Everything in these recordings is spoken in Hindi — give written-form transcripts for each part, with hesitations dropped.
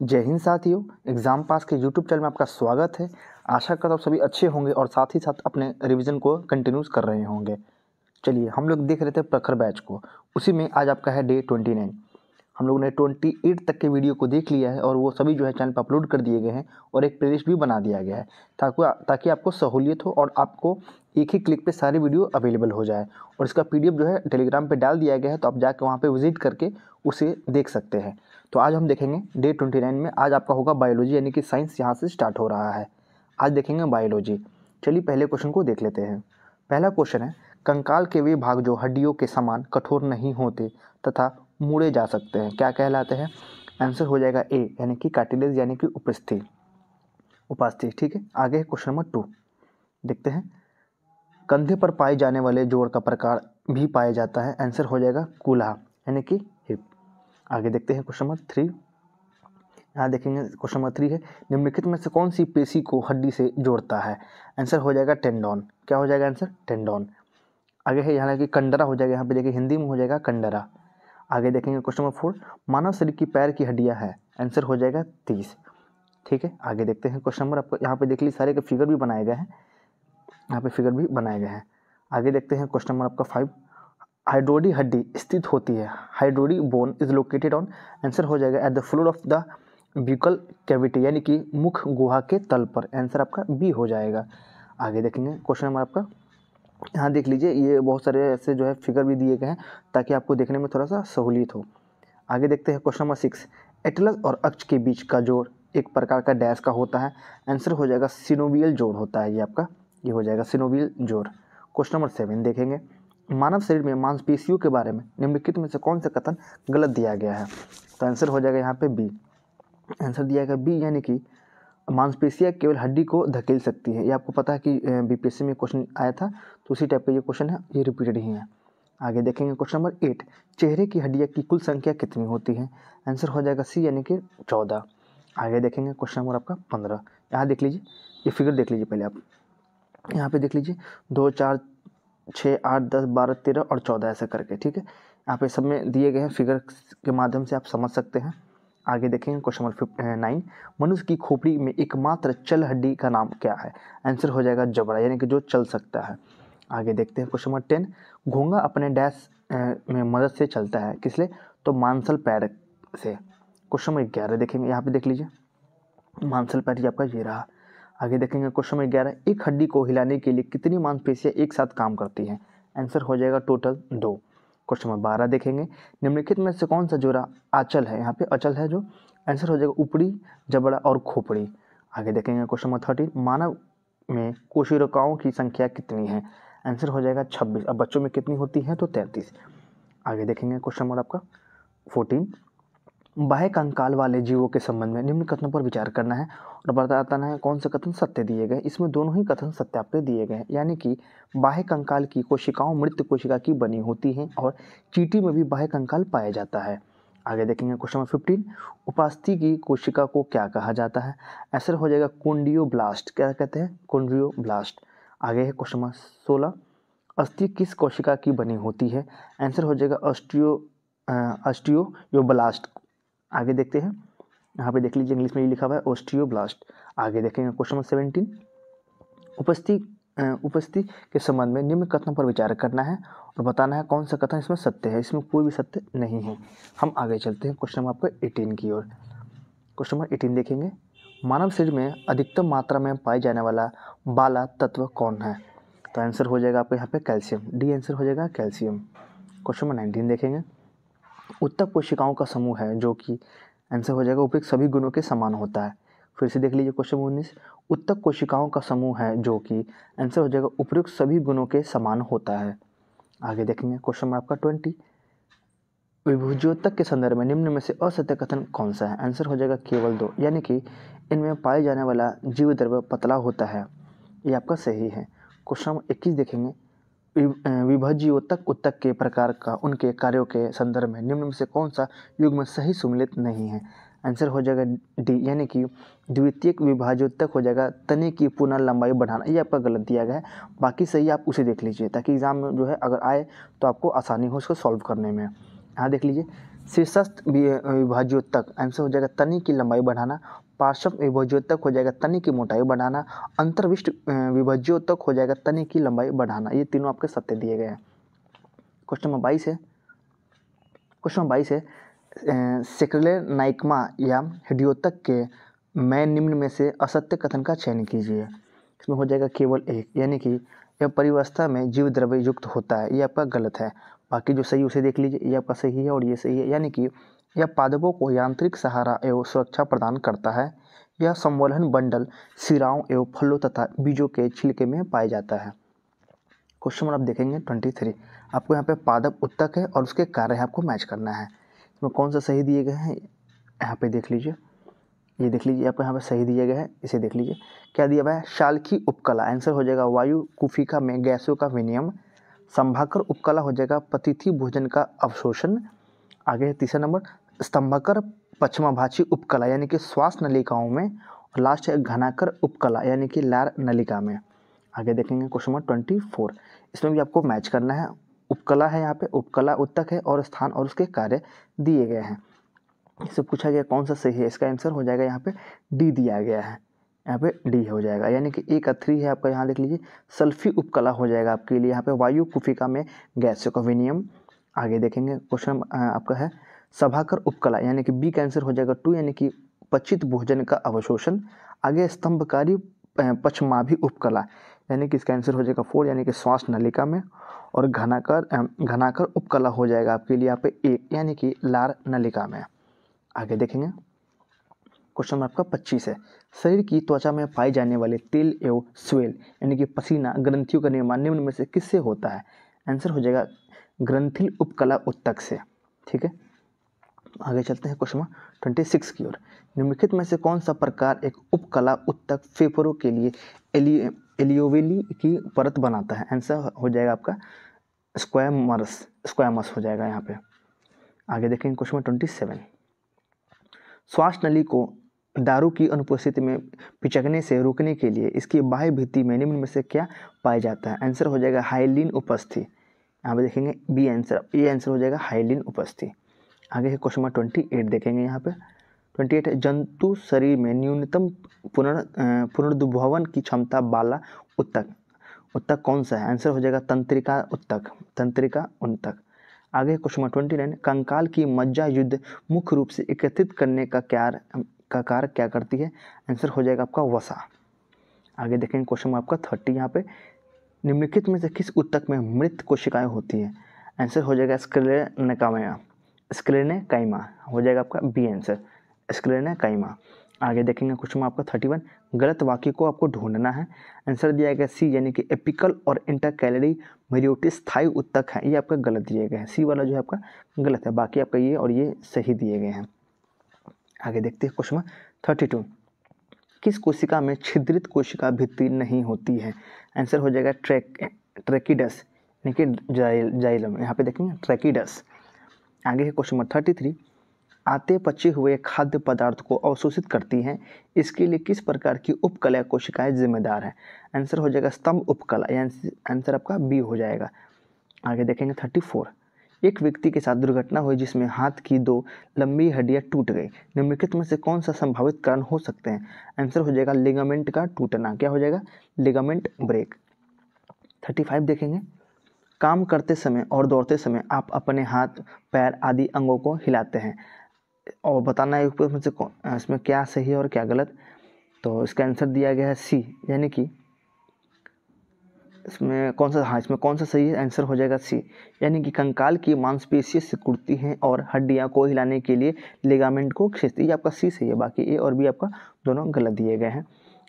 जय हिंद साथियों, एग्ज़ाम पास के यूट्यूब चैनल में आपका स्वागत है। आशा करता हूँ सभी अच्छे होंगे और साथ ही साथ अपने रिवीजन को कंटिन्यूस कर रहे होंगे। चलिए, हम लोग देख रहे थे प्रखर बैच को, उसी में आज आपका है डे 29। हम लोगों ने 28 तक के वीडियो को देख लिया है और वो सभी जो है चैनल पर अपलोड कर दिए गए हैं और एक प्लेलिस्ट भी बना दिया गया है ताकि आपको सहूलियत हो और आपको एक ही क्लिक पे सारी वीडियो अवेलेबल हो जाए। और इसका पीडीएफ जो है टेलीग्राम पे डाल दिया गया है, तो आप जाकर वहाँ पे विजिट करके उसे देख सकते हैं। तो आज हम देखेंगे डे 29 में, आज आपका होगा बायोलॉजी, यानी कि साइंस यहाँ से स्टार्ट हो रहा है। आज देखेंगे बायोलॉजी। चलिए पहले क्वेश्चन को देख लेते हैं। पहला क्वेश्चन है, कंकाल के वे भाग जो हड्डियों के समान कठोर नहीं होते तथा मुड़े जा सकते हैं, क्या कहलाते हैं? आंसर हो जाएगा ए, यानी कि कार्टिलेज, यानी कि उपास्थि। ठीक है, आगे है क्वेश्चन नंबर 2, देखते हैं। कंधे पर पाए जाने वाले जोड़ का प्रकार भी पाया जाता है, आंसर हो जाएगा कूल्हा, यानी कि हिप। आगे देखते हैं क्वेश्चन नंबर 3। यहाँ देखेंगे क्वेश्चन नंबर 3 है, निम्नलिखित में से कौन सी पेशी को हड्डी से जोड़ता है? आंसर हो जाएगा टेंडोन। क्या हो जाएगा आंसर? टेंडोन। आगे है यहाँ कि कंडरा हो जाएगा, यहाँ पे देखिए हिंदी में हो जाएगा कंडरा। आगे देखेंगे क्वेश्चन नंबर 4, मानव शरीर की पैर की हड्डियाँ हैं, आंसर हो जाएगा 30। ठीक है, आगे देखते हैं क्वेश्चन नंबर, आपको यहाँ पे देख लीजिए सारे के फिगर भी बनाए गए हैं, यहाँ पे फिगर भी बनाए गए हैं। आगे देखते हैं क्वेश्चन नंबर आपका 5, हाइड्रोडी हड्डी स्थित होती है, हाइड्रोडी bone is located on, answer हो जाएगा at the floor of the buccal cavity, यानी कि मुख गुहा के तल पर, आंसर आपका बी हो जाएगा। आगे देखेंगे क्वेश्चन नंबर आपका, यहाँ देख लीजिए ये बहुत सारे ऐसे जो है फिगर भी दिए गए हैं ताकि आपको देखने में थोड़ा सा सहूलियत हो। आगे देखते हैं क्वेश्चन नंबर 6, एटलस और अक्ष के बीच का जोड़ एक प्रकार का डैश का होता है, आंसर हो जाएगा सिनोवियल जोड़ होता है, ये आपका ये हो जाएगा सिनोवियल जोड़। क्वेश्चन नंबर 7 देखेंगे, मानव शरीर में मांसपेशियों के बारे में निम्नलिखित में से कौन सा कथन गलत दिया गया है? तो आंसर हो जाएगा यहाँ पे बी, आंसर दिया गया बी, यानी कि मांसपेशियाँ केवल हड्डी को धकेल सकती है। ये आपको पता है कि बीपीएससी में क्वेश्चन आया था, तो उसी टाइप का ये क्वेश्चन है, ये रिपीटेड ही है। आगे देखेंगे क्वेश्चन नंबर 8, चेहरे की हड्डियाँ की कुल संख्या कितनी होती है? आंसर हो जाएगा सी, यानी कि 14। आगे देखेंगे क्वेश्चन नंबर आपका 15। यहाँ देख लीजिए, ये फिगर देख लीजिए पहले आप, यहाँ पे देख लीजिए 2, 4, 6, 8, 10, 12, 13 और 14 ऐसे करके। ठीक है, यहाँ पे सब में दिए गए हैं, फिगर के माध्यम से आप समझ सकते हैं। आगे देखेंगे क्वेश्चन नंबर 9, मनुष्य की खोपड़ी में एकमात्र चल हड्डी का नाम क्या है? आंसर हो जाएगा जबड़ा, यानी कि जो चल सकता है। आगे देखते हैं क्वेश्चन नंबर 10, घोंगा अपने डैश में मदद से चलता है, किसलिए? तो मांसल पैर से। क्वेश्चन नंबर 11 देखेंगे, यहाँ पे देख लीजिए मांसल पैर आपका ये रहा। आगे देखेंगे क्वेश्चन नंबर 11, एक हड्डी को हिलाने के लिए कितनी मांसपेशियां एक साथ काम करती हैं? आंसर हो जाएगा टोटल 2। क्वेश्चन नंबर 12 देखेंगे, निम्नलिखित में से कौन सा जोड़ा आंचल है? यहाँ पे अचल है जो, आंसर हो जाएगा ऊपरी जबड़ा और खोपड़ी। आगे देखेंगे क्वेश्चन नंबर 13, मानव में कोशिकाओं की संख्या कितनी है? आंसर हो जाएगा 26। अब बच्चों में कितनी होती है? तो 33। आगे देखेंगे क्वेश्चन नंबर आपका 14, बाह्य कंकाल वाले जीवों के संबंध में निम्न कथनों पर विचार करना है और बताना है कौन से कथन सत्य दिए गए। इसमें दोनों ही कथन सत्यापित दिए गए हैं, यानी कि बाह्य कंकाल की कोशिकाओं मृत कोशिका की बनी होती हैं और चींटी में भी बाह्य कंकाल पाया जाता है। आगे देखेंगे क्वेश्चन नंबर 15, उपास्थि की कोशिका को क्या कहा जाता है? आंसर हो जाएगा कोन्डियोब्लास्ट। क्या कहते हैं? कोन्डियोब्लास्ट। आगे है क्वेश्चन नंबर 16, अस्थि किस कोशिका की बनी होती है? आंसर हो जाएगा ऑस्टियोब्लास्ट। आगे देखते हैं, यहाँ पे देख लीजिए इंग्लिश में ये लिखा हुआ है ऑस्टियोब्लास्ट। आगे देखेंगे क्वेश्चन नंबर 17, उपस्थिति के संबंध में निम्न कथनों पर विचार करना है और बताना है कौन सा कथन इसमें सत्य है। इसमें कोई भी सत्य नहीं है। हम आगे चलते हैं क्वेश्चन नंबर आपका 18 की ओर। क्वेश्चन नंबर 18 देखेंगे, मानव शरीर में अधिकतम मात्रा में पाए जाने वाला बाला तत्व कौन है? तो आंसर हो जाएगा आपका यहाँ पे कैल्शियम, डी आंसर हो जाएगा कैल्शियम। क्वेश्चन नंबर 19 देखेंगे, उत्तक कोशिकाओं का समूह है जो कि, आंसर हो जाएगा उपयुक्त सभी गुणों के समान होता है। फिर से देख लीजिए क्वेश्चन 19, उत्तक कोशिकाओं का समूह है जो कि, आंसर हो जाएगा उपयुक्त सभी गुणों के समान होता है। आगे देखेंगे क्वेश्चन नंबर आपका 20, विभुज्योतक के संदर्भ में निम्न में से असत्य कथन कौन सा है? आंसर हो जाएगा केवल 2, यानी कि इनमें पाए जाने वाला जीव द्रव्य पतला होता है, ये आपका सही है। क्वेश्चन नंबर 21 देखेंगे, विभज्योतक उत्तक के प्रकार का उनके कार्यों के संदर्भ में निम्न में से कौन सा युग्म सही सुमेलित नहीं है? आंसर हो जाएगा डी, यानी कि द्वितीयक विभाज्योतक हो जाएगा तने की पुनः लंबाई बढ़ाना, ये आपका गलत दिया गया है। बाकी सही आप उसे देख लीजिए ताकि एग्जाम में जो है अगर आए तो आपको आसानी हो उसको सॉल्व करने में। यहाँ देख लीजिए शीर्षस्थ विभाज्योतक आंसर हो जाएगा तनी की लंबाई बढ़ाना। पार्श्व विभाज्योतक हो जाएगा तनी की मोटाई बढ़ाना। अंतर्विष्ट विभाज्योतक हो जाएगा तनी की लंबाई बढ़ाना। ये तीनों आपके सत्य दिए गए हैं। क्वेश्चन नंबर 22 है सेक्रेनाइकमा या हिडियोतक के मैं निम्न में से असत्य कथन का चयन कीजिए। इसमें हो जाएगा केवल एक, यानी कि यह परिवस्था में जीव द्रव्य युक्त होता है, ये आपका गलत है। बाकी जो सही उसे देख लीजिए, ये आपका सही है और ये सही है, यानी कि यह पादपों को यांत्रिक सहारा एवं सुरक्षा प्रदान करता है। यह संवहन बंडल सिराओं एवं फलों तथा बीजों के छिलके में पाया जाता है। क्वेश्चन नंबर आप देखेंगे 23। आपको यहाँ पे पादप उत्तक है और उसके कार्य आपको मैच करना है। इसमें कौन सा सही दिए गए हैं यहाँ पे देख लीजिए, ये देख लीजिए आपको यहाँ पे सही दिया गया है, इसे देख लीजिए क्या दिया हुआ है। शाल की उपकला आंसर हो जाएगा वायु कुफिका में गैसों का विनिमय। संभाकर उपकला हो जाएगा पतिथि भोजन का अवशोषण। आगे तीसरा नंबर स्तंभाकर पश्चिमाभाषी उपकला यानी कि श्वास नलिकाओं में। और लास्ट है घनाकर उपकला यानी कि लार नलिका में। आगे देखेंगे क्वेश्चन नंबर 24। इसमें भी आपको मैच करना है। उपकला है यहाँ पे, उपकला उत्तक है और स्थान और उसके कार्य दिए गए हैं। इससे पूछा गया कौन सा सही है, इसका आंसर हो जाएगा यहाँ पे डी दिया गया है, यहाँ पे डी हो जाएगा, यानी कि 1 और 3 है आपका। यहाँ देख लीजिए सल्फी उपकला हो जाएगा आपके लिए यहाँ पे वायु कुफिका में गैसों का विनिमय। आगे देखेंगे क्वेश्चन आपका है सभाकर उपकला यानी कि बी का आंसर हो जाएगा 2 यानी कि पचित भोजन का अवशोषण। आगे स्तंभकारी पश्चिमाभि उपकला यानी कि इसका आंसर हो जाएगा 4 यानी कि श्वास नलिका में। और घनाकर उपकला हो जाएगा आपके लिए यहाँ पे 1 यानी कि लार नलिका में। आगे देखेंगे क्वेश्चन आपका 25 है शरीर की त्वचा में पाए जाने वाले तेल एवं स्वेल यानी कि पसीना ग्रंथियों का निर्माण निम्न में से किससे होता है। आंसर हो जाएगा ग्रंथिल उपकला उत्तक से। ठीक है, आगे चलते हैं क्वेश्चन 26 की ओर। निम्नलिखित में से कौन सा प्रकार एक उपकला उत्तक फेफड़ों के लिए एलियोवेली की परत बनाता है। आंसर हो जाएगा आपका स्क्वैमस हो जाएगा यहाँ पे। आगे देखेंगे क्वेश्चन 27। श्वास नली को दारू की अनुपस्थिति में पिचकने से रोकने के लिए इसकी बाह्य भित्ति में निम्न में से क्या पाया जाता है। आंसर हो जाएगा हाइलिन उपस्थि। यहाँ पे देखेंगे बी आंसर, ये आंसर हो जाएगा हाइलिन उपस्थि। आगे है क्वेश्चन 28 देखेंगे यहाँ पे 28 जंतु शरीर में न्यूनतम पुनर्दुभवन की क्षमता वाला उत्तक कौन सा है। आंसर हो जाएगा तंत्रिका उत्तक। आगे क्वेश्चन 29 कंकाल की मज्जा युद्ध मुख्य रूप से एकत्रित करने का कार्य क्या करती है। आंसर हो जाएगा आपका वसा। आगे देखेंगे क्वेश्चन आपका 30 यहाँ पे निम्नलिखित में से किस उत्तक में मृत कोशिकाएं होती हैं। आंसर हो जाएगा स्क्लेरेनकाइमा हो जाएगा आपका बी आंसर स्क्लेरेनकाइमा। आगे देखेंगे क्वेश्चन आपका 31 गलत वाक्य को आपको ढूंढना है। आंसर दिया गया सी यानी कि एपिकल और इंटरकैलरी मेरियोटिस स्थायी उत्तक है, ये आपका गलत दिए गए हैं। सी वाला जो है आपका गलत है, बाकी आपका ये और ये सही दिए गए हैं। आगे देखते हैं क्वेश्चन 32 किस कोशिका में छिद्रित कोशिका भित्ति नहीं होती है। आंसर हो जाएगा ट्रैकिडस यानी कि जाइलम, यहाँ पे देखेंगे ट्रैकिडस। आगे है क्वेश्चन 33 आते पचे हुए खाद्य पदार्थ को अवशोषित करती हैं, इसके लिए किस प्रकार की उपकला कोशिकाएं जिम्मेदार हैं। आंसर हो जाएगा स्तंभ उपकला, यानी आंसर आपका बी हो जाएगा। आगे देखेंगे 34 एक व्यक्ति के साथ दुर्घटना हुई जिसमें हाथ की 2 लंबी हड्डियां टूट गई। निम्नलिखित में से कौन सा संभावित कारण हो सकते हैं। आंसर हो जाएगा लिगामेंट का टूटना, क्या हो जाएगा लिगामेंट ब्रेक। 35 देखेंगे काम करते समय और दौड़ते समय आप अपने हाथ पैर आदि अंगों को हिलाते हैं और बताना है में से इसमें क्या सही है और क्या गलत। तो इसका आंसर दिया गया है सी यानी कि इसमें कौन सा सही है। आंसर हो जाएगा सी यानी कि कंकाल की मांसपेशियां सिकुड़ती हैं और हड्डियां को हिलाने के लिए लिगामेंट को खींचती है, ये आपका सी सही है, बाकी ए और बी आपका दोनों गलत दिए गए हैं।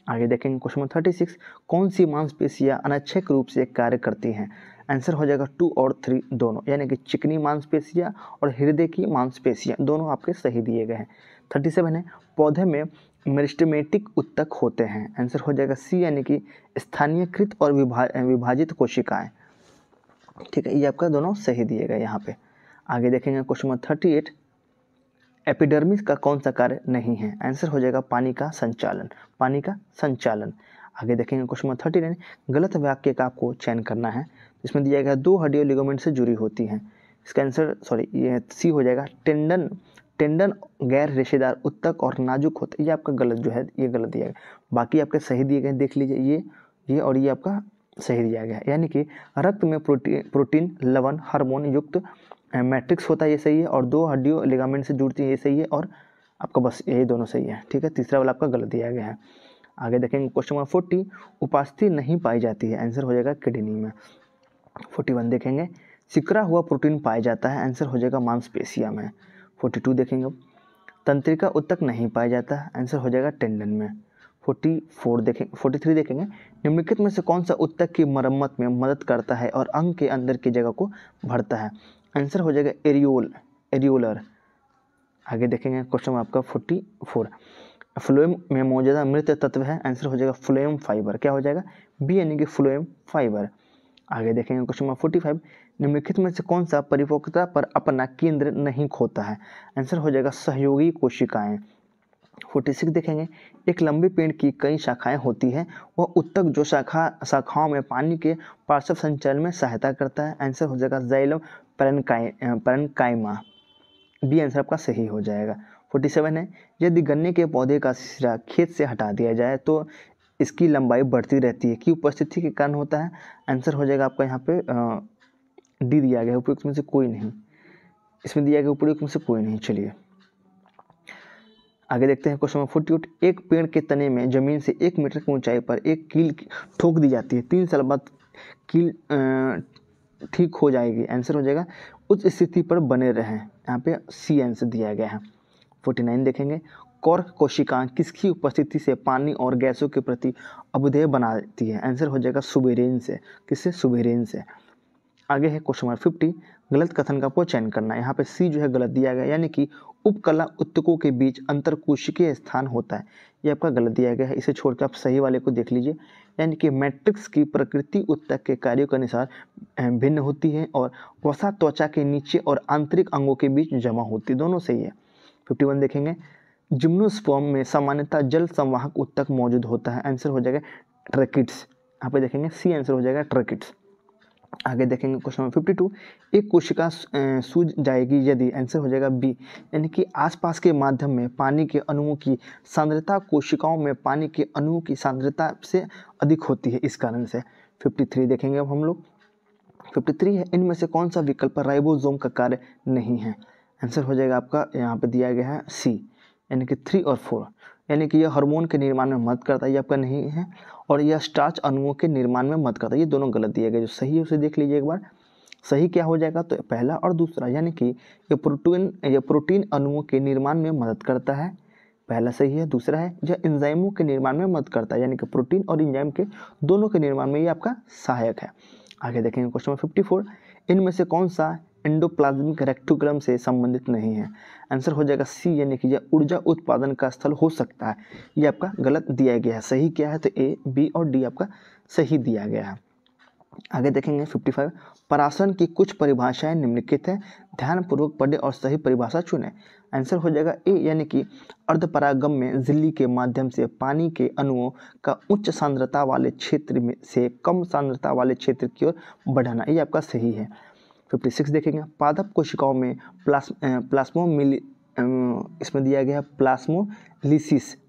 आगे देखेंगे क्वेश्चन 36 कौन सी मांसपेशियां अनैच्छिक रूप से कार्य करती हैं। आंसर हो जाएगा 2 और 3 दोनों, यानी कि चिकनी मांसपेशियां और हृदय की मांसपेशियां दोनों आपके सही दिए गए हैं। 37 है पौधे में मेरिस्टेमेटिक उत्तक होते हैं। आंसर हो जाएगा सी यानी कि स्थानीयकृत और विभाजित कोशिकाएं। ठीक है, ये आपका दोनों सही दिए गए यहाँ पे। आगे देखेंगे क्वेश्चन 38 एपिडर्मिस का कौन सा कार्य नहीं है। आंसर हो जाएगा पानी का संचालन। आगे देखेंगे क्वेश्चन 39 गलत वाक्य का आपको चयन करना है। इसमें दिया गया 2 हड्डियां लिगामेंट से जुड़ी होती हैं। इसका आंसर ये सी हो जाएगा। टेंडन टेंडन गैर रेशेदार, उत्तक और नाजुक होते, ये आपका गलत जो है ये गलत दिया गया। बाकी आपके सही दिए गए, देख लीजिए ये और ये आपका सही दिया गया है। यानी कि रक्त में प्रोटीन लवण हार्मोन युक्त मैट्रिक्स होता है, ये सही है। और 2 हड्डियों लिगामेंट से जुड़ती है, ये सही है। और आपका बस यही दोनों सही है, ठीक है। तीसरा वाला आपका गलत दिया गया है। आगे देखेंगे क्वेश्चन नंबर 40, उपस्थिति नहीं पाई जाती है, आंसर हो जाएगा किडनी में। 41 देखेंगे, सिकुड़ा हुआ प्रोटीन पाया जाता है, आंसर हो जाएगा मांसपेशिया में। 42 देखेंगे, अब तंत्रिका उत्तक नहीं पाया जाता है, आंसर हो जाएगा टेंडन में। 43 देखेंगे, निम्नलिखित में से कौन सा उत्तक की मरम्मत में मदद करता है और अंग के अंदर की जगह को भरता है, आंसर हो जाएगा एरियोलर। आगे देखेंगे क्वेश्चन आपका 44, फ्लोएम में मौजूदा मृत तत्व है, आंसर हो जाएगा फ्लोएम फाइबर। क्या हो जाएगा, बी यानी कि फ्लोएम फाइबर। आगे देखेंगे क्वेश्चन नंबर 45, निम्नलिखित में से कौन सा परिपक्वता पर अपना केंद्र नहीं खोता है, आंसर हो जाएगा सहयोगी कोशिकाएं। 46 देखेंगे, एक लंबे पेड़ की कई शाखाएं होती हैं, वह उत्तक जो शाखाओं में पानी के पार्श्व संचलन में सहायता करता है, आंसर हो जाएगा जाइलम पैरेन्काइमा। बी आंसर आपका सही हो जाएगा। 47 है, यदि गन्ने के पौधे का सिरा खेत से हटा दिया जाए तो इसकी लंबाई बढ़ती रहती है, की उपस्थिति के कारण होता है, आंसर हो जाएगा आपका यहाँ पे डी दिया गया है, उपयुक्त में से कोई नहीं। इसमें दिया गया उपयुक्त में से कोई नहीं। चलिए आगे देखते हैं क्वेश्चन नंबर 48, एक पेड़ के तने में जमीन से 1 मीटर की ऊंचाई पर एक कील ठोक दी जाती है, 3 साल बाद कील ठीक हो जाएगी, आंसर हो जाएगा उच्च स्थिति पर बने रहें, यहाँ पे सी आंसर दिया गया है। 49 देखेंगे, कॉर्क कोशिकाएं किसकी उपस्थिति से पानी और गैसों के प्रति अवधेय बनाती है, आंसर हो जाएगा सुबेरेन से। किससे, सुबेरेन से। आगे है क्वेश्चन नंबर 50, गलत कथन का आपको चयन करना है, यहाँ पे सी जो है गलत दिया गया, यानी कि उपकला उत्तकों के बीच अंतरकोशिकीय स्थान होता है, ये आपका गलत दिया गया है। इसे छोड़कर आप सही वाले को देख लीजिए, यानी कि मैट्रिक्स की प्रकृति उत्तक के कार्यों के अनुसार भिन्न होती है और वसा त्वचा के नीचे और आंतरिक अंगों के बीच जमा होती है, दोनों सही है। 51 देखेंगे, जिम्नोस्पर्म में सामान्यतः जल संवाहक उत्तक मौजूद होता है, आंसर हो जाएगा ट्रैकिड्स। यहाँ पे देखेंगे सी आंसर हो जाएगा ट्रैकिड्स। आगे देखेंगे क्वेश्चन नंबर 52, एक कोशिका सूज जाएगी यदि, आंसर हो जाएगा बी, यानी कि आसपास के माध्यम में पानी के अणुओं की सांद्रता कोशिकाओं में पानी के अणुओं की सांद्रता से अधिक होती है, इस कारण से। 53 देखेंगे अब हम लोग, 53 है, इनमें से कौन सा विकल्प राइबोसोम का कार्य नहीं है, आंसर हो जाएगा आपका यहाँ पे दिया गया है सी, यानी कि 3 और 4, यानी कि यह हार्मोन के निर्माण में मदद करता है, ये आपका नहीं है। और यह स्टार्च अणुओं के निर्माण में मदद करता है, ये दोनों गलत दिए गए। जो सही है उसे देख लीजिए एक बार, सही क्या हो जाएगा, तो पहला और दूसरा, यानी कि यह प्रोटीन अणुओं के निर्माण में मदद करता है, पहला सही है। दूसरा है यह एंजाइमों के निर्माण में मदद करता है, यानी कि प्रोटीन और एंजाइम के दोनों के निर्माण में ये आपका सहायक है। आगे देखेंगे क्वेश्चन नंबर 54, इनमें से कौन सा एंडोप्लाज्मिक रेक्टिकुलम से संबंधित नहीं है, आंसर हो जाएगा सी, यानी कि यह ऊर्जा उत्पादन का स्थल हो सकता है, ये आपका गलत दिया गया है। सही क्या है, तो ए, बी और डी आपका सही दिया गया है। आगे देखेंगे 55, पराशरण की कुछ परिभाषाएं निम्नलिखित है, ध्यानपूर्वक पढ़ें और सही परिभाषा चुनें, आंसर हो जाएगा ए, यानी कि अर्धपरागम में झिल्ली के माध्यम से पानी के अणुओं का उच्च सांद्रता वाले क्षेत्र में से कम सांद्रता वाले क्षेत्र की ओर बढ़ाना, ये आपका सही है। 56 देखेंगे, पादप कोशिकाओं में इसमें दिया गया है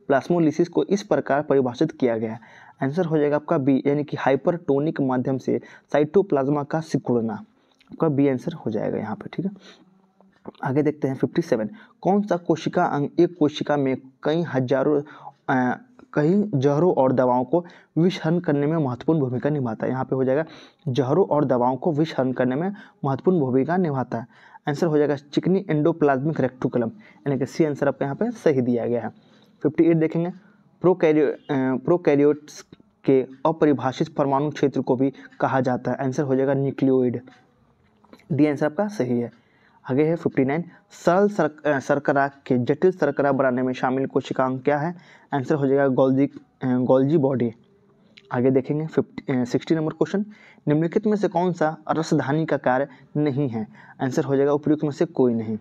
प्लास्मोलिसिस को इस प्रकार परिभाषित किया गया है, आंसर हो जाएगा आपका बी, यानी कि हाइपरटोनिक माध्यम से साइटोप्लाज्मा का सिकुड़ना, आपका बी आंसर हो जाएगा यहाँ पे, ठीक है। आगे देखते हैं 57, कौन सा कोशिका अंग एक कोशिका में कई जहरों और दवाओं को विषहरण करने में महत्वपूर्ण भूमिका निभाता है, यहाँ पे हो जाएगा जहरों और दवाओं को विषहरण करने में महत्वपूर्ण भूमिका निभाता है, आंसर हो जाएगा चिकनी एंडोप्लाज्मिक रेक्टिकुलम, यानी कि सी आंसर आपका यहाँ पे सही दिया गया है। 58 देखेंगे, प्रोकैरियोट्स के अपरिभाषित परमाणु क्षेत्र को भी कहा जाता है, आंसर हो जाएगा न्यूक्लियोइड, डी आंसर आपका सही है। आगे है 59, सरल शर्करा के जटिल शर्करा बनाने में शामिल कोशिकांग क्या है, आंसर हो जाएगा गोल्जी बॉडी। आगे देखेंगे 60 नंबर क्वेश्चन, निम्नलिखित में से कौन सा रसधानी का कार्य नहीं है, आंसर हो जाएगा उपयुक्त में से कोई नहीं।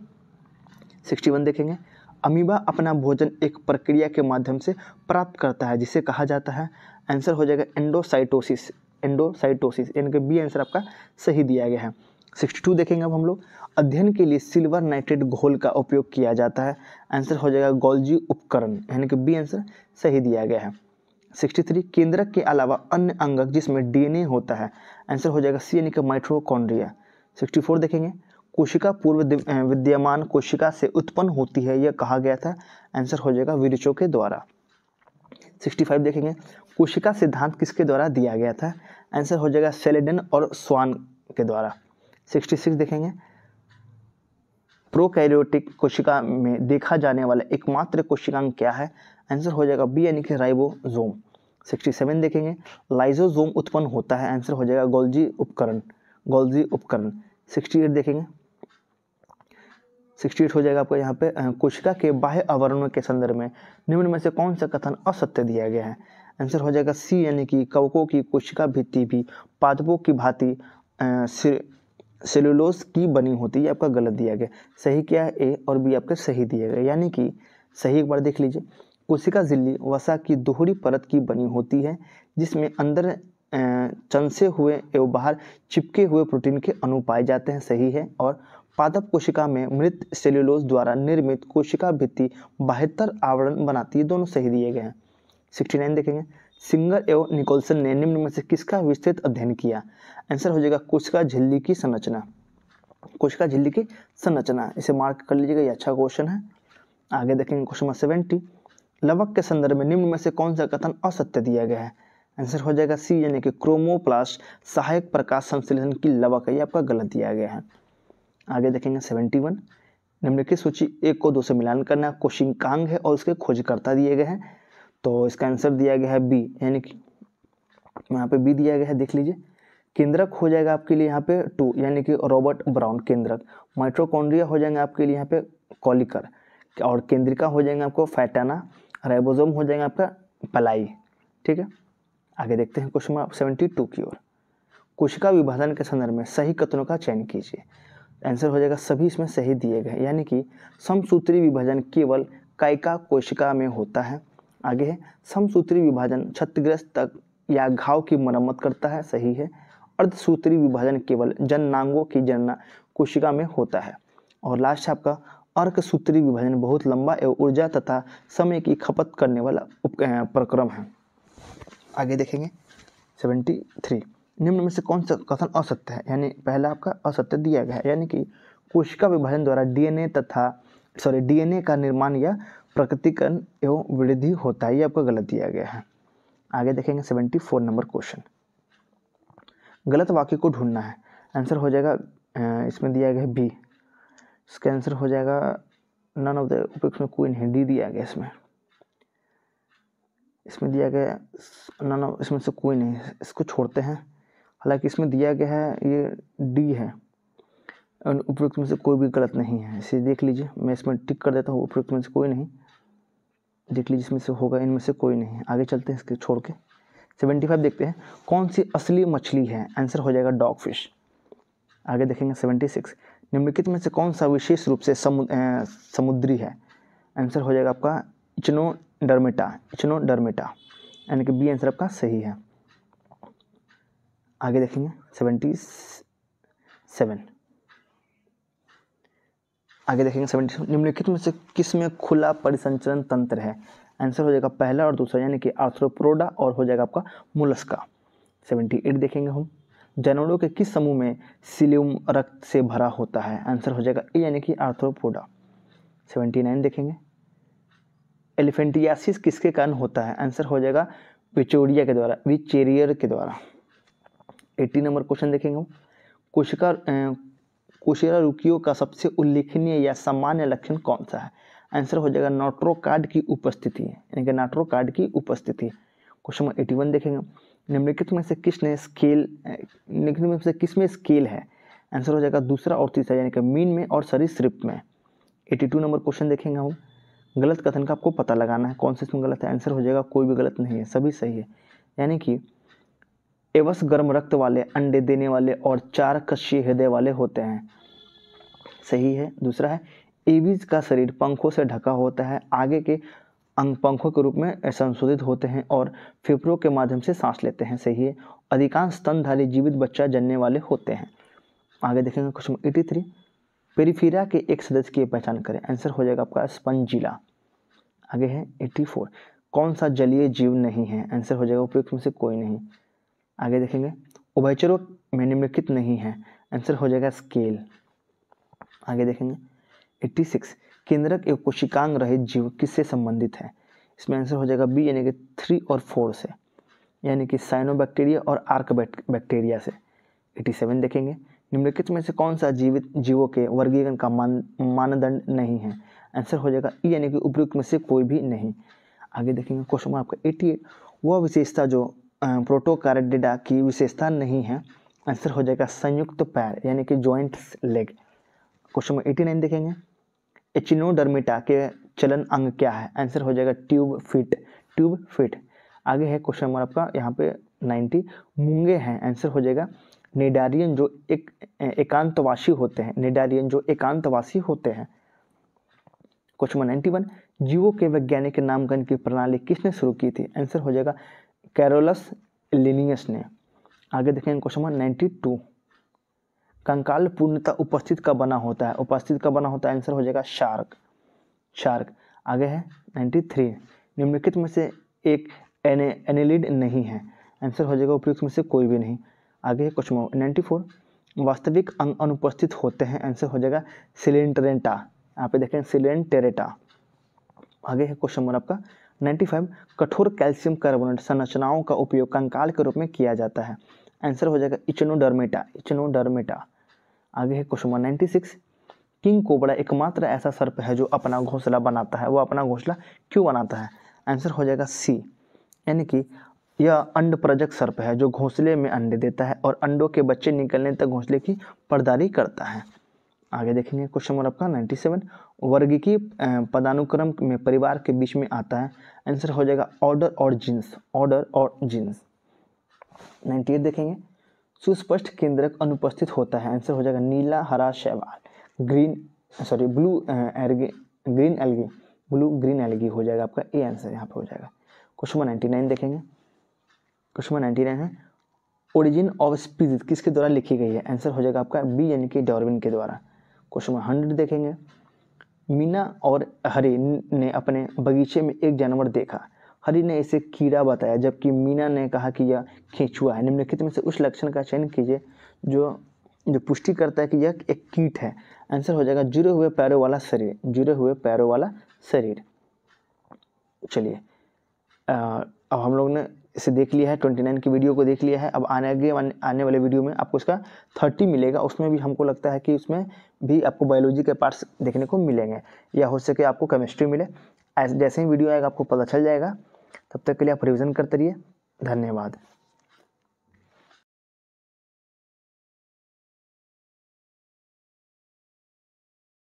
61 देखेंगे, अमीबा अपना भोजन एक प्रक्रिया के माध्यम से प्राप्त करता है जिसे कहा जाता है, आंसर हो जाएगा एंडोसाइटोसिस, यानी कि बी आंसर आपका सही दिया गया है। 62 देखेंगे अब हम लोग। अध्ययन के लिए सिल्वर नाइट्रेट घोल का उपयोग किया जाता है। आंसर हो जाएगा गोल्जी उपकरण, यानी कि बी आंसर सही दिया गया है। 63 केंद्रक के अलावा अन्य अंगक जिसमें डीएनए होता है। आंसर हो जाएगा सी यानी कि माइटोकॉन्ड्रिया। 64 देखेंगे। कोशिका पूर्व विद्यमान कोशिका से उत्पन्न होती है, यह कहा गया था। आंसर हो जाएगा विरेचों के द्वारा। 65 देखेंगे। कोशिका सिद्धांत किसके द्वारा दिया गया था। आंसर हो जाएगा सेलेडन और स्वान के द्वारा। 66 देखेंगे। प्रोकैरियोटिक कोशिका में देखा जाने वाला एकमात्र कोशिकांग क्या है। आंसर हो जाएगा बी यानी कि राइबोसोम। 67 देखेंगे। लाइसोसोम उत्पन्न होता है। आंसर हो जाएगा गोल्जी उपकरण, गोल्जी उपकरण। 68 देखेंगे। 68 हो जाएगा आपका यहाँ पे कोशिका के बाह्य आवरणों के संदर्भ में निम्न में से कौन सा कथन असत्य दिया गया है। आंसर हो जाएगा सी यानी कि कवकों की कोशिका भित्ति भी पादपों की भांति सेलुलोज की बनी होती है, आपका गलत दिया गया। सही क्या है, ए और बी आपके सही दिए गए, यानी कि सही एक बार देख लीजिए। कोशिका झिल्ली वसा की दोहरी परत की बनी होती है जिसमें अंदर चंसे हुए एवं बाहर चिपके हुए प्रोटीन के अणु पाए जाते हैं, सही है। और पादप कोशिका में मृत सेल्यूलोज द्वारा निर्मित कोशिका भित्ति बाह्यतर आवरण बनाती है, दोनों सही दिए गए हैं। 69 देखेंगे। सिंगर एवं निकोलसन ने निम्न में से किसका विस्तृत अध्ययन किया। आंसर हो जाएगा कोशिका झिल्ली की संरचना, कोशिका झिल्ली की संरचना। इसे मार्क कर लीजिएगा, ये अच्छा क्वेश्चन है। आगे देखेंगे क्वेश्चन नंबर 70। लवक के संदर्भ में निम्न में से कौन सा कथन असत्य दिया गया है। आंसर हो जाएगा सी यानी कि क्रोमोप्लास्ट सहायक प्रकाश संश्लेषण की लवक है, ये आपका गलत दिया गया है। आगे देखेंगे 71। निम्नलिखित सूची 1 को 2 से मिलान करना। कोशिकांग है और उसके खोजकर्ता दिए गए हैं, तो इसका आंसर दिया गया है बी, यानी कि यहाँ पे बी दिया गया है, देख लीजिए। केंद्रक हो जाएगा आपके लिए यहाँ पे 2, यानी कि रॉबर्ट ब्राउन केंद्रक। माइटोकॉन्ड्रिया हो जाएंगे आपके लिए यहाँ पे कॉलिकर, और केंद्रिका हो जाएंगे आपको फैटाना। राइबोसोम हो जाएगा आपका पलाई, ठीक है। आगे देखते हैं क्वेश्चन नंबर 72 की ओर। कोशिका विभाजन के संदर्भ में सही कथनों का चयन कीजिए। आंसर हो जाएगा सभी इसमें सही दिए गए, यानी कि समसूत्री विभाजन केवल कायिका कोशिका में होता है। आगे है समसूत्री विभाजन क्षतिग्रस्त तक या घाव की मरम्मत करता है, सही है। अर्धसूत्री विभाजन केवल जननांगों की जनना कोशिका में होता है। और लास्ट आपका अर्कसूत्री विभाजन बहुत लंबा एवं ऊर्जा तथा समय की खपत करने वाला प्रक्रम है। आगे देखेंगे 73। निम्न में से कौन सा कथन असत्य है, यानी पहला आपका असत्य दिया गया है, यानी कि कोशिका विभाजन द्वारा डीएनए का निर्माण या प्रकटीकरण एवं वृद्धि होता है, ये आपका गलत दिया गया है। आगे देखेंगे 74 नंबर क्वेश्चन। गलत वाक्य को ढूंढना है। आंसर हो जाएगा इसमें दिया गया है बी, इसका आंसर हो जाएगा नन ऑफ द उपयुक्त में कोई नहीं, डी दिया गया इसमें दिया गया नन ऑफ, इसमें से कोई नहीं, इसको छोड़ते हैं। हालांकि इसमें दिया गया है ये डी है, उपयुक्त में से कोई भी गलत नहीं है, इसे देख लीजिए। मैं इसमें टिक कर देता हूँ, उपयुक्त में से कोई नहीं, देख लीजिए इसमें से होगा, इनमें से कोई नहीं। आगे चलते हैं इसके छोड़ के 75 देखते हैं। कौन सी असली मछली है। आंसर हो जाएगा डॉग फिश। आगे देखेंगे 76। निम्नलिखित में से कौन सा विशेष रूप से समुद्री है। आंसर हो जाएगा आपका इचनोडर्मेटा, यानी कि बी आंसर आपका सही है। आगे देखेंगे 77। आगे देखेंगे 77। निम्नलिखित में से किस में खुला परिसंचरण तंत्र है। आंसर हो जाएगा पहला और दूसरा, यानी कि आर्थ्रोपोडा और हो जाएगा आपका मोलस्का। 78 देखेंगे हम। जानवरों के किस समूह में सीलियम रक्त से भरा होता है। आंसर हो जाएगा ए, यानी कि आर्थ्रोपोडा। 79 देखेंगे। एलिफेंटियासिस किसके कारण होता है। आंसर हो जाएगा विचेरियर के द्वारा। 80 नंबर क्वेश्चन देखेंगे हम। कोशिका रुकियों का सबसे उल्लेखनीय या सामान्य लक्षण कौन सा है। आंसर हो जाएगा नाइट्रोकार्ड की उपस्थिति, यानी कि नाइट्रोकार्ड की उपस्थिति। क्वेश्चन नंबर 81 देखेंगे। निम्नलिखित में से किसमें स्केल है। आंसर हो जाएगा दूसरा और तीसरा, यानी कि मीन में और सरीसृप में। 82 नंबर क्वेश्चन देखेंगे हम। गलत कथन का आपको पता लगाना है, कौन से इसमें गलत है। आंसर हो जाएगा कोई भी गलत नहीं है, सभी सही है। यानी कि एवस गर्म रक्त वाले, अंडे देने वाले और 4 कक्षीय हृदय वाले होते हैं, सही है। दूसरा है एवीज का शरीर पंखों से ढका होता है, आगे के अंग पंखों के रूप में संशोधित होते हैं और फेफड़ों के माध्यम से सांस लेते हैं, सही है। अधिकांश स्तनधारी जीवित बच्चा जनने वाले होते हैं। आगे देखेंगे क्वेश्चन 83, पेरिफेरा के एक सदस्य की पहचान करें। आंसर हो जाएगा आपका स्पंजिला। आगे है 84, कौन सा जलीय जीव नहीं है। आंसर हो जाएगा उपयुक्त में से कोई नहीं। आगे देखेंगे उभयचरों में निम्नलिखित नहीं है। आंसर हो जाएगा स्केल। आगे देखेंगे 86, केंद्रक एवं कोशिकांग रहित जीव किससे संबंधित है। इसमें आंसर हो जाएगा बी यानी कि 3 और 4 से, यानी कि साइनोबैक्टीरिया और आर्क बैक्टीरिया से। 87 देखेंगे निम्नलिखित में से कौन सा जीवित जीवों के वर्गीकरण का मानदंड नहीं है। आंसर हो जाएगा ई यानी कि उपयुक्त में से कोई भी नहीं। आगे देखेंगे क्वेश्चन आपका 88, वह विशेषता जो प्रोटोकार्डिडा की विशेषता नहीं है। आंसर हो जाएगा संयुक्त पैर यानी कि जॉइंट लेग। क्वेश्चन 89 देखेंगे एचिनोडर्मिटा के चलन अंग क्या है। आंसर हो जाएगा ट्यूब फिट। आगे है क्वेश्चन नंबर आपका यहाँ पे 90, मूंगे हैं। आंसर हो जाएगा निडारियन जो एकांतवासी होते हैं। निडारियन जो एकांतवासी होते हैं। क्वेश्चन 91, जीवों के वैज्ञानिक नामकरण की प्रणाली किसने शुरू की थी। आंसर हो जाएगा कैरोलस लिनियस ने। आगे देखेंगे क्वेश्चन 92, कंकाल पूर्णतः उपस्थित का बना होता है। उपस्थित का बना होता है। आंसर हो जाएगा शार्क। आगे है 93, निम्नलिखित में से एक एनेलिड नहीं है। आंसर हो जाएगा उपयुक्त में से कोई भी नहीं। आगे है क्वेश्चन 94, वास्तविक अंग अनुपस्थित होते हैं। आंसर हो जाएगा सिलेंटरेटा। यहाँ पे देखें सिलेंटेरेटा। आगे है क्वेश्चन नंबर आपका 95, कठोर कैल्शियम कार्बोनेट संरचनाओं का उपयोग कंकाल के रूप में किया जाता है। आंसर हो जाएगा इचिनोडर्मेटा। आगे है क्वेश्चन नंबर 96, किंग कोबरा एकमात्र ऐसा सर्प है जो अपना घोंसला बनाता है। वो अपना घोंसला क्यों बनाता है। आंसर हो जाएगा सी, यानी कि यह अंड प्रजक सर्प है जो घोंसले में अंडे देता है और अंडों के बच्चे निकलने तक घोंसले की परदारी करता है। आगे देखेंगे क्वेश्चन नंबर आपका 97, वर्गीकीय पदानुक्रम में परिवार के बीच में आता है। आंसर हो जाएगा ऑर्डर और जीन्स। 98 देखेंगे सुस्पष्ट केंद्रक अनुपस्थित होता है। आंसर हो जाएगा नीला हरा शैवाल ब्लू ग्रीन एल्गी हो जाएगा आपका ए आंसर यहाँ पे हो जाएगा। क्वेश्चन 99 देखेंगे। क्वेश्चन 99 है ओरिजिन ऑफ स्पीसीज किसके द्वारा लिखी गई है। आंसर हो जाएगा आपका बी यानी कि डार्विन के द्वारा। क्वेश्चन 100 देखेंगे, मीना और हरी ने अपने बगीचे में एक जानवर देखा। हरी ने इसे कीड़ा बताया जबकि मीना ने कहा कि यह केंचुआ है। निम्नलिखित में से उस लक्षण का चयन कीजिए जो पुष्टि करता है कि यह एक कीट है। आंसर हो जाएगा जुड़े हुए पैरों वाला शरीर। चलिए अब हम लोग ने इसे देख लिया है, 29 की वीडियो को देख लिया है। अब आने वाले वीडियो में आपको इसका 30 मिलेगा। उसमें भी हमको लगता है कि उसमें भी आपको बायोलॉजी के पार्ट्स देखने को मिलेंगे, या हो सके आपको केमिस्ट्री मिले। जैसे ही वीडियो आएगा आपको पता चल जाएगा। तब तक के लिए आप रिवीजन करते रहिए। धन्यवाद।